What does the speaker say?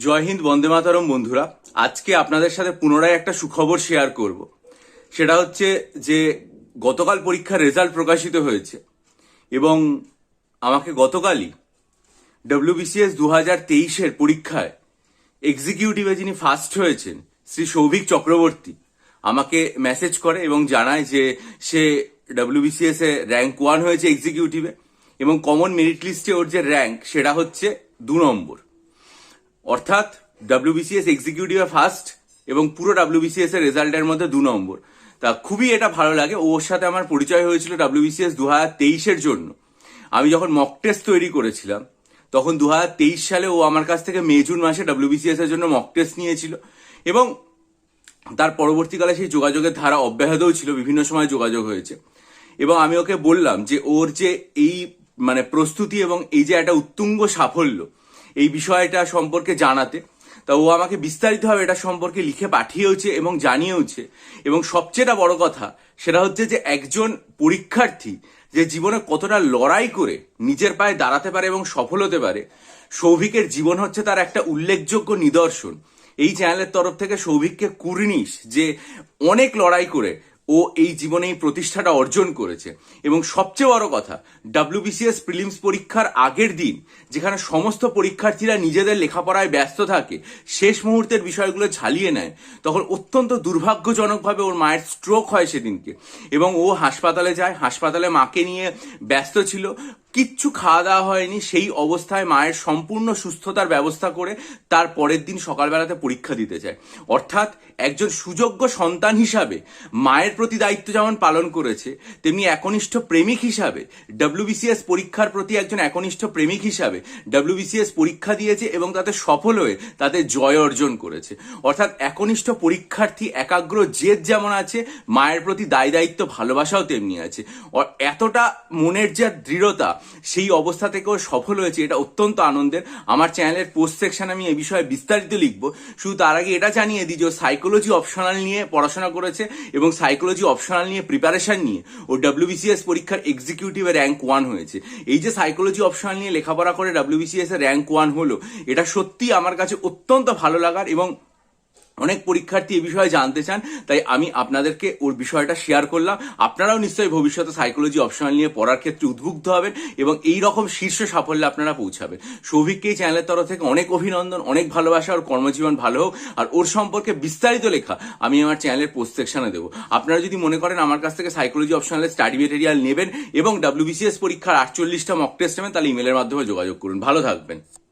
জয় হিন্দ, বন্দে মাতরম। বন্ধুরা, আজকে আপনাদের সাথে পুনরায় একটা সুখবর শেয়ার করব। সেটা হচ্ছে যে গতকাল পরীক্ষার রেজাল্ট প্রকাশিত হয়েছে এবং আমাকে গতকালই ডব্লিউবিসিএস 2023-এর পরীক্ষায় এক্সিকিউটিভে যিনি ফার্স্ট হয়েছেন শ্রী সৌভিক চক্রবর্তী আমাকে মেসেজ করে এবং জানায় যে সে ডব্লিউবিসিএস এ র্যাঙ্ক 1 হয়েছে এক্সিকিউটিভে এবং কমন মেরিট লিস্টে ওর যে র্যাঙ্ক সেটা হচ্ছে 2 নম্বর। অর্থাৎ ডব্লিউবিসিএস এক্সিকিউটিভে ফার্স্ট এবং পুরো ডব্লিউবিসিএস এর রেজাল্টের মধ্যে 2 নম্বর। তা খুবই এটা ভালো লাগে। ওর সাথে আমার পরিচয় হয়েছিল ডব্লিউবিসিএস 2023-এর জন্য। আমি যখন মক টেস্ট তৈরি করেছিলাম তখন 2023 সালে ও আমার কাছ থেকে মে জুন মাসে ডব্লিউবিসিএস এর জন্য মক টেস্ট নিয়েছিল এবং তার পরবর্তীকালে সেই যোগাযোগের ধারা অব্যাহতও ছিল, বিভিন্ন সময় যোগাযোগ হয়েছে। এবং আমি ওকে বললাম যে ওর যে এই প্রস্তুতি এবং এই যে একটা উত্তুঙ্গ সাফল্য এই বিষয়টা সম্পর্কে জানাতে। তা ও আমাকে বিস্তারিতভাবে এটা সম্পর্কে লিখে পাঠিয়েওছে এবং জানিয়েওছে। এবং সবচেয়ে বড় কথা সেটা হচ্ছে যে একজন পরীক্ষার্থী যে জীবনে কতটা লড়াই করে নিজের পায়ে দাঁড়াতে পারে এবং সফল হতে পারে, সৌভিকের জীবন হচ্ছে তার একটা উল্লেখযোগ্য নিদর্শন। এই চ্যানেলের তরফ থেকে সৌভিককে কুর্নিশ যে অনেক লড়াই করে ও এই জীবনে এই প্রতিষ্ঠাটা অর্জন করেছে। এবং সবচেয়ে বড় কথা, ডব্লিউবিসিএস প্রিলিমস পরীক্ষার আগের দিন যেখানে সমস্ত পরীক্ষার্থীরা নিজেদের লেখাপড়ায় ব্যস্ত থাকে, শেষ মুহূর্তের বিষয়গুলো ঝালিয়ে নেয়, তখন অত্যন্ত দুর্ভাগ্যজনকভাবে ওর মায়ের স্ট্রোক হয় সেদিনকে এবং ও হাসপাতালে যায়। হাসপাতালে মাকে নিয়ে ব্যস্ত ছিল, কিচ্ছু খাওয়া দাওয়া হয়নি। সেই অবস্থায় মায়ের সম্পূর্ণ সুস্থতার ব্যবস্থা করে তার পরের দিন সকালবেলাতে পরীক্ষা দিতে যায়। অর্থাৎ একজন সুযোগ্য সন্তান হিসাবে মায়ের প্রতি দায়িত্ব যেমন পালন করেছে, তেমনি একনিষ্ঠ প্রেমিক হিসাবে ডব্লিউবিসিএস পরীক্ষার প্রতি একজন একনিষ্ঠ প্রেমিক হিসাবে ডব্লিউবিসিএস পরীক্ষা দিয়েছে এবং তাতে সফল হয়ে তাতে জয় অর্জন করেছে। অর্থাৎ একনিষ্ঠ পরীক্ষার্থী একাগ্র জেদ যেমন আছে, মায়ের প্রতি দায় দায়িত্ব ভালোবাসাও তেমনি আছে। এতটা মনের যে দৃঢ়তা, সেই অবস্থা থেকেও সফল হয়েছে, এটা অত্যন্ত আনন্দের। আমার চ্যানেলের পোস্ট সেকশনে আমি এই বিষয়ে বিস্তারিত লিখবো। শুধু তার আগে এটা জানিয়ে দিই যে সাইকোলজি অপশনাল নিয়ে পড়াশোনা করেছে এবং সাইকোলজি অপশনাল নিয়ে প্রিপারেশন নিয়ে ও ডব্লিউবিসিএস পরীক্ষার এক্সিকিউটিভে র্যাঙ্ক 1 হয়েছে। এই যে সাইকোলজি অপশনাল নিয়ে লেখাপড়া করে ডব্লিউবিসিএস এর র্যাঙ্ক 1 হলো, এটা সত্যি আমার কাছে অত্যন্ত ভালো লাগার এবং অনেক পরীক্ষার্থী এই বিষয়ে জানতে চান, তাই আমি আপনাদেরকে ওর বিষয়টা শেয়ার করলাম। আপনারাও নিশ্চয়ই ভবিষ্যতে সাইকোলজি অপশনাল নিয়ে পড়ার ক্ষেত্রে উদ্বুদ্ধ হবেন এবং এই রকম শীর্ষ সাফল্যে আপনারা পৌঁছাবেন। সৌভিককে এই চ্যানেলের তরফ থেকে অনেক অভিনন্দন, অনেক ভালোবাসা। ওর কর্মজীবন ভালো হোক। আর ওর সম্পর্কে বিস্তারিত লেখা আমি আমার চ্যানেলের পোস্ট সেকশনে দেবো। আপনারা যদি মনে করেন আমার কাছ থেকে সাইকোলজি অপশনালের স্টাডি মেটেরিয়াল নেবেন এবং ডব্লিউবিসিএস পরীক্ষার 48টা মক টেস্ট নেবেন, তাহলে ইমেলের মাধ্যমে যোগাযোগ করুন। ভালো থাকবেন।